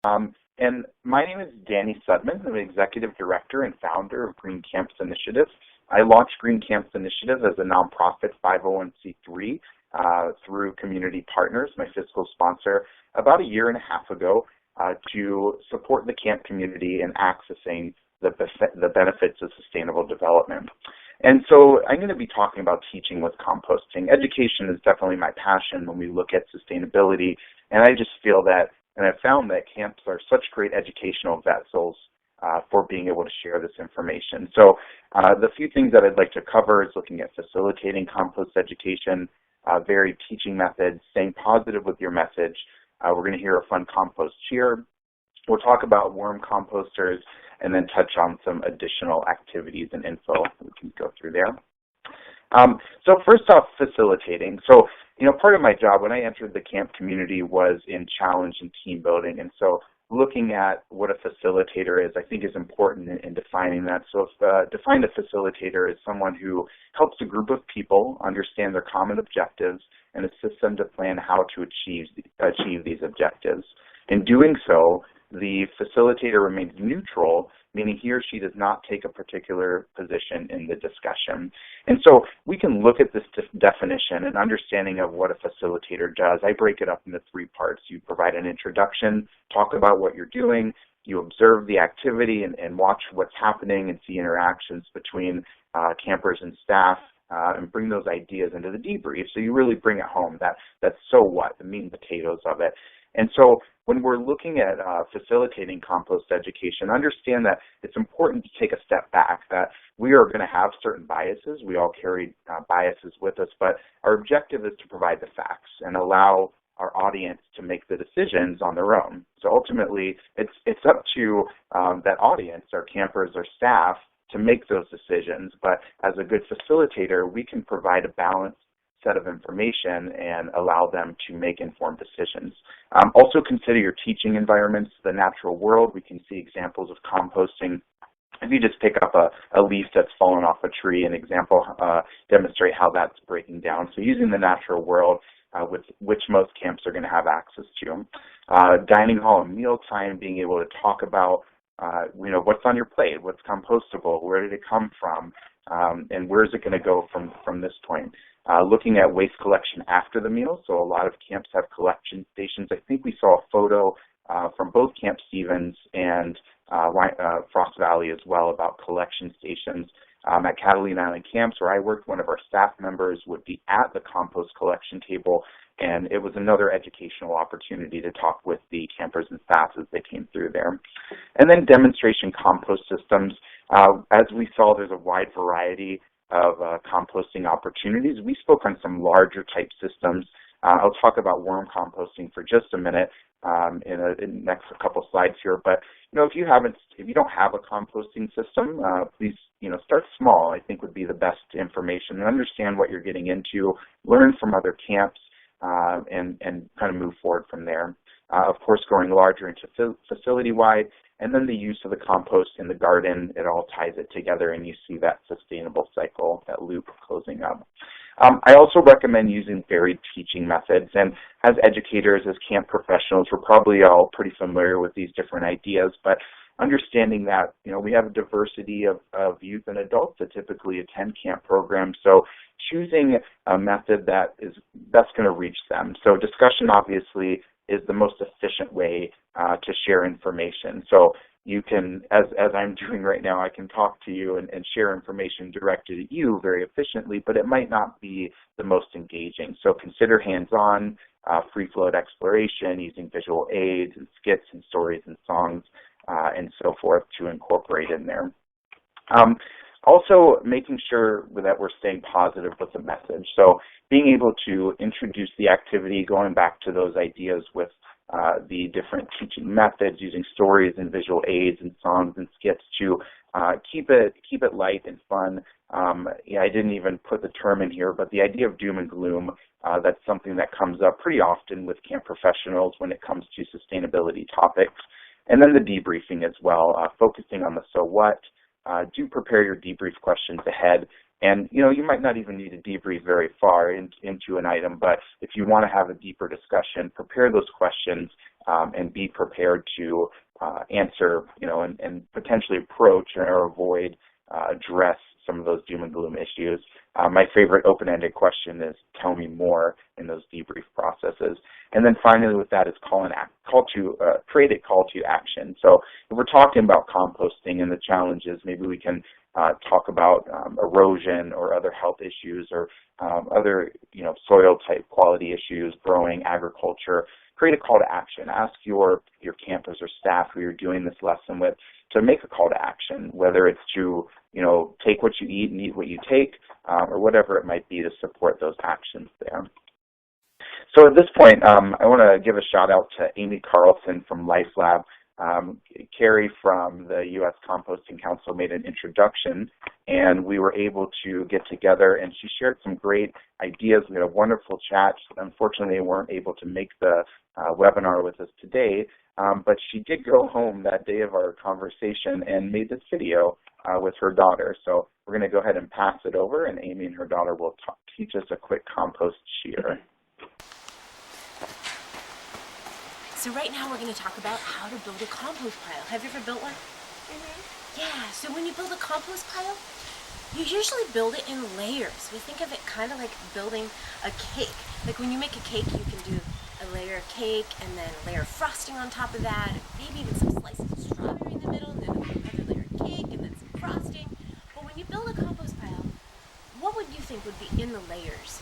And my name is Danny Sudman. I'm an Executive Director and founder of Green Camps Initiative. I launched Green Camps Initiative as a nonprofit 501c3 through Community Partners, my fiscal sponsor, about a year and a half ago to support the camp community in accessing the benefits of sustainable development. And so I'm going to be talking about teaching with composting. Education is definitely my passion when we look at sustainability, and I just feel that, and I've found that camps are such great educational vessels for being able to share this information. So the few things that I'd like to cover is looking at facilitating compost education, varied teaching methods, staying positive with your message. We're going to hear a fun compost cheer. We'll talk about worm composters and then touch on some additional activities and info we can go through there. So first off, facilitating. So, part of my job when I entered the camp community was in challenge and team building. And so looking at what a facilitator is, I think is important in defining that. So define a facilitator as someone who helps a group of people understand their common objectives and assists them to plan how to achieve these objectives. In doing so, the facilitator remains neutral, meaning he or she does not take a particular position in the discussion. And so we can look at this definition and understanding of what a facilitator does. I break it up into three parts. You provide an introduction, talk about what you're doing, you observe the activity and watch what's happening and see interactions between campers and staff, and bring those ideas into the debrief. So you really bring it home, that's so what, the meat and potatoes of it. And so when we're looking at facilitating compost education, understand that it's important to take a step back, that we are going to have certain biases. We all carry biases with us, but our objective is to provide the facts and allow our audience to make the decisions on their own. So ultimately, it's up to that audience, our campers, our staff, to make those decisions. But as a good facilitator, we can provide a balanced set of information and allow them to make informed decisions. Also consider your teaching environments, the natural world. We can see examples of composting. If you just pick up a leaf that's fallen off a tree, an example, demonstrate how that's breaking down. So using the natural world, with which most camps are going to have access to. Dining hall and mealtime, being able to talk about what's on your plate, what's compostable, where did it come from, and where is it going to go from this point. Looking at waste collection after the meal, so a lot of camps have collection stations. I think we saw a photo from both Camp Stevens and Frost Valley as well about collection stations. At Catalina Island Camps, where I worked, one of our staff members would be at the compost collection table, and it was another educational opportunity to talk with the campers and staff as they came through there. And then demonstration compost systems. As we saw, there's a wide variety of composting opportunities. We spoke on some larger type systems. I'll talk about worm composting for just a minute in the next couple slides here. But if you don't have a composting system, please start small. I think would be the best information, and understand what you're getting into. Learn from other camps and kind of move forward from there. Of course, going larger into facility-wide, and then the use of the compost in the garden, it all ties it together, and you see that sustainable cycle, that loop closing up. I also recommend using varied teaching methods, and as educators, as camp professionals, we're probably all pretty familiar with these different ideas, but understanding that we have a diversity of youth and adults that typically attend camp programs, so choosing a method that is best going to reach them. So discussion obviously is the most efficient way to share information. So you can, as I'm doing right now, I can talk to you and share information directed at you very efficiently, but it might not be the most engaging. So consider hands-on, free-flow exploration, using visual aids and skits and stories and songs and so forth to incorporate in there. Also, making sure that we're staying positive with the message. So being able to introduce the activity, going back to those ideas with the different teaching methods, using stories and visual aids and songs and skits to keep it light and fun. I didn't even put the term in here, but the idea of doom and gloom, that's something that comes up pretty often with camp professionals when it comes to sustainability topics. And then the debriefing as well, focusing on the so what. Do prepare your debrief questions ahead. And you might not even need to debrief very far into an item, but if you want to have a deeper discussion, prepare those questions and be prepared to answer, and potentially approach or avoid, address some of those doom and gloom issues. My favorite open-ended question is, tell me more in those debrief processes. And then finally with that is create a call to action. So if we're talking about composting and the challenges, maybe we can talk about erosion or other health issues or other soil type quality issues, growing, agriculture. Create a call to action. Ask your campers or staff who you're doing this lesson with to make a call to action, whether it's to take what you eat and eat what you take, or whatever it might be to support those actions there. So at this point, I want to give a shout out to Amy Carlson from LifeLab. Carrie from the U.S. Composting Council made an introduction, and we were able to get together, and she shared some great ideas. We had a wonderful chat. Unfortunately, they weren't able to make the webinar with us today, but she did go home that day of our conversation and made this video with her daughter. So we're going to go ahead and pass it over, and Amy and her daughter will teach us a quick compost shear. So right now we're going to talk about how to build a compost pile. Have you ever built one? Yeah, so when you build a compost pile, you usually build it in layers. We think of it kind of like building a cake. Like when you make a cake, you can do a layer of cake and then a layer of frosting on top of that, and maybe even some slices of strawberry in the middle, and then another layer of cake and then some frosting. But when you build a compost pile, what would you think would be in the layers?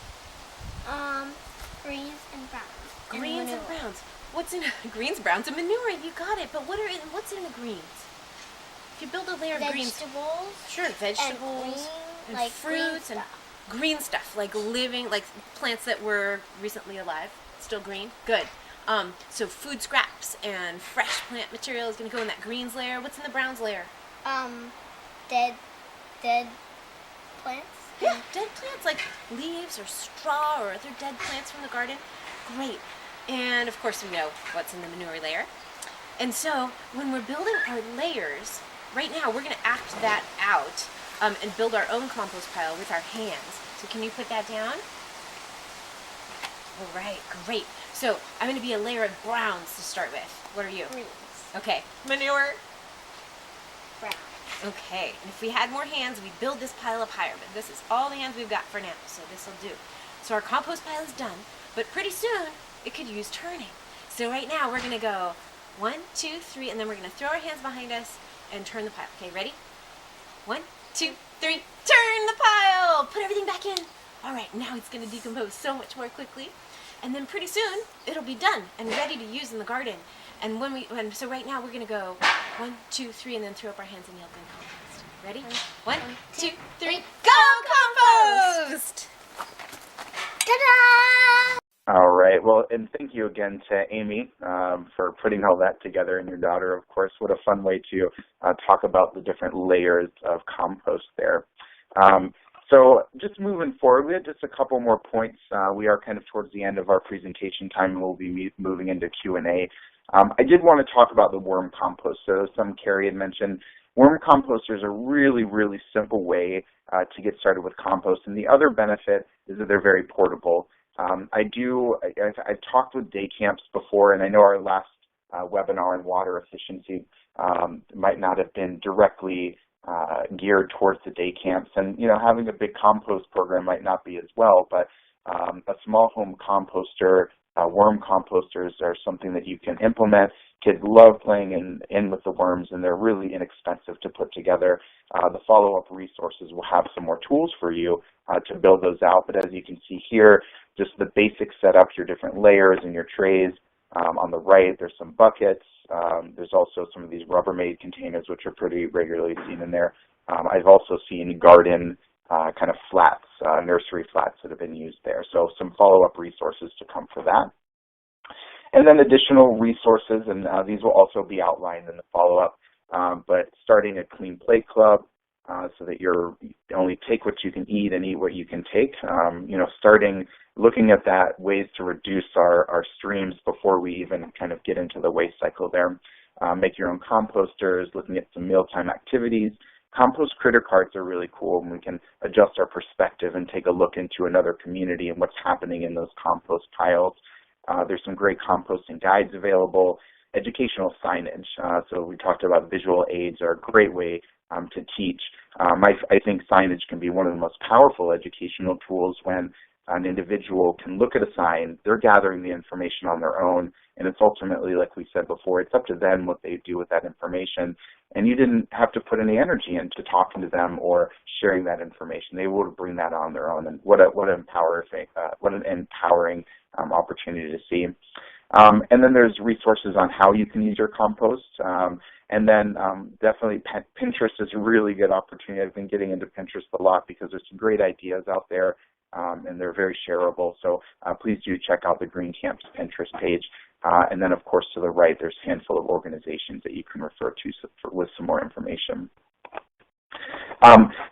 Greens and browns. Greens and browns. What's in greens, browns, and manure? You got it. But what's in the greens? If you build a layer of greens, vegetables. Sure, vegetables and and fruits and green stuff, like living, like plants that were recently alive, still green. Good. So food scraps and fresh plant material is going to go in that greens layer. What's in the browns layer? Dead plants. Yeah, dead plants like leaves or straw or other dead plants from the garden. Great. And of course we know what's in the manure layer. And so when we're building our layers, right now we're going to act that out and build our own compost pile with our hands. So can you put that down? All right, great. So I'm going to be a layer of browns to start with. What are you? Greens. Okay. Manure? Brown. Okay. And if we had more hands, we'd build this pile up higher. But this is all the hands we've got for now, so this will do. So our compost pile is done, but pretty soon it could use turning. So right now we're going to go 1, 2, 3, and then we're going to throw our hands behind us and turn the pile. Okay, ready? 1, 2, 3, turn the pile! Put everything back in. All right, now it's going to decompose so much more quickly. And then pretty soon it'll be done and ready to use in the garden. And so right now we're going to go 1, 2, 3, and then throw up our hands and yell, go compost. Ready? 1, 2, 3, go compost! Ta-da! All right. Well, and thank you again to Amy for putting all that together, and your daughter, of course. What a fun way to talk about the different layers of compost there. So just moving forward, we had just a couple more points. We are kind of towards the end of our presentation time, and we'll be moving into Q&A. I did want to talk about the worm compost. So some Carrie had mentioned, worm composters are a really, really simple way to get started with compost. And the other benefit is that they're very portable. I've talked with day camps before, and I know our last webinar on water efficiency might not have been directly geared towards the day camps, and having a big compost program might not be as well, but a small home composter, worm composters are something that you can implement. Kids love playing in with the worms, and they're really inexpensive to put together. The follow-up resources will have some more tools for you to build those out, but as you can see here, just the basic setup, your different layers and your trays. On the right, there's some buckets. There's also some of these Rubbermaid containers, which are pretty regularly seen in there. I've also seen garden kind of flats, nursery flats that have been used there. So some follow-up resources to come for that. And then additional resources, and these will also be outlined in the follow-up, but starting a Clean Plate Club so that you only take what you can eat and eat what you can take. Looking at that, ways to reduce our streams before we even kind of get into the waste cycle there. Make your own composters, looking at some mealtime activities, compost critter cards are really cool, and we can adjust our perspective and take a look into another community and what's happening in those compost piles. There's some great composting guides available, educational signage. So we talked about visual aids are a great way to teach. I think signage can be one of the most powerful educational tools when an individual can look at a sign, they're gathering the information on their own, and it's ultimately, like we said before, it's up to them what they do with that information. And you didn't have to put any energy into talking to them or sharing that information. They will bring that on their own, and what an empowering opportunity to see. And then there's resources on how you can use your compost. And then definitely Pinterest is a really good opportunity. I've been getting into Pinterest a lot because there's some great ideas out there, and they're very shareable. So please do check out the Green Camps Pinterest page. And then, of course, to the right, there's a handful of organizations that you can refer to with some more information.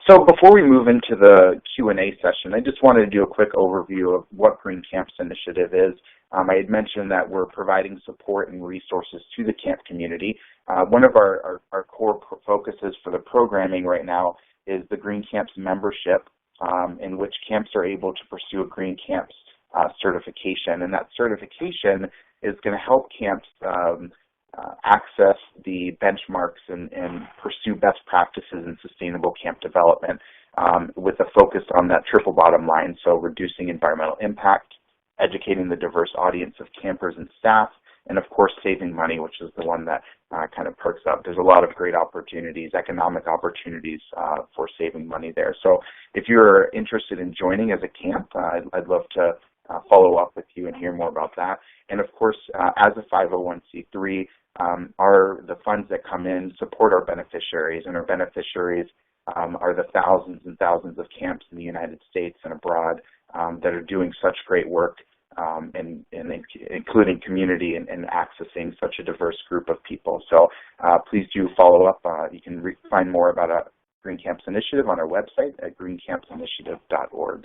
So before we move into the Q&A session, I just wanted to do a quick overview of what Green Camps Initiative is. I had mentioned that we're providing support and resources to the camp community. One of our core focuses for the programming right now is the Green Camps membership, in which camps are able to pursue a Green Camps certification. And that certification is going to help camps access the benchmarks and pursue best practices in sustainable camp development with a focus on that triple bottom line, so reducing environmental impact, educating the diverse audience of campers and staff, and of course saving money, which is the one that kind of perks up. There's a lot of great opportunities, economic opportunities for saving money there. So if you're interested in joining as a camp, I'd love to follow up with you and hear more about that. And of course, as a 501c3, the funds that come in support our beneficiaries, and our beneficiaries are the thousands and thousands of camps in the United States and abroad that are doing such great work, and including community and accessing such a diverse group of people. So please do follow up. You can find more about Green Camps Initiative on our website at greencampsinitiative.org.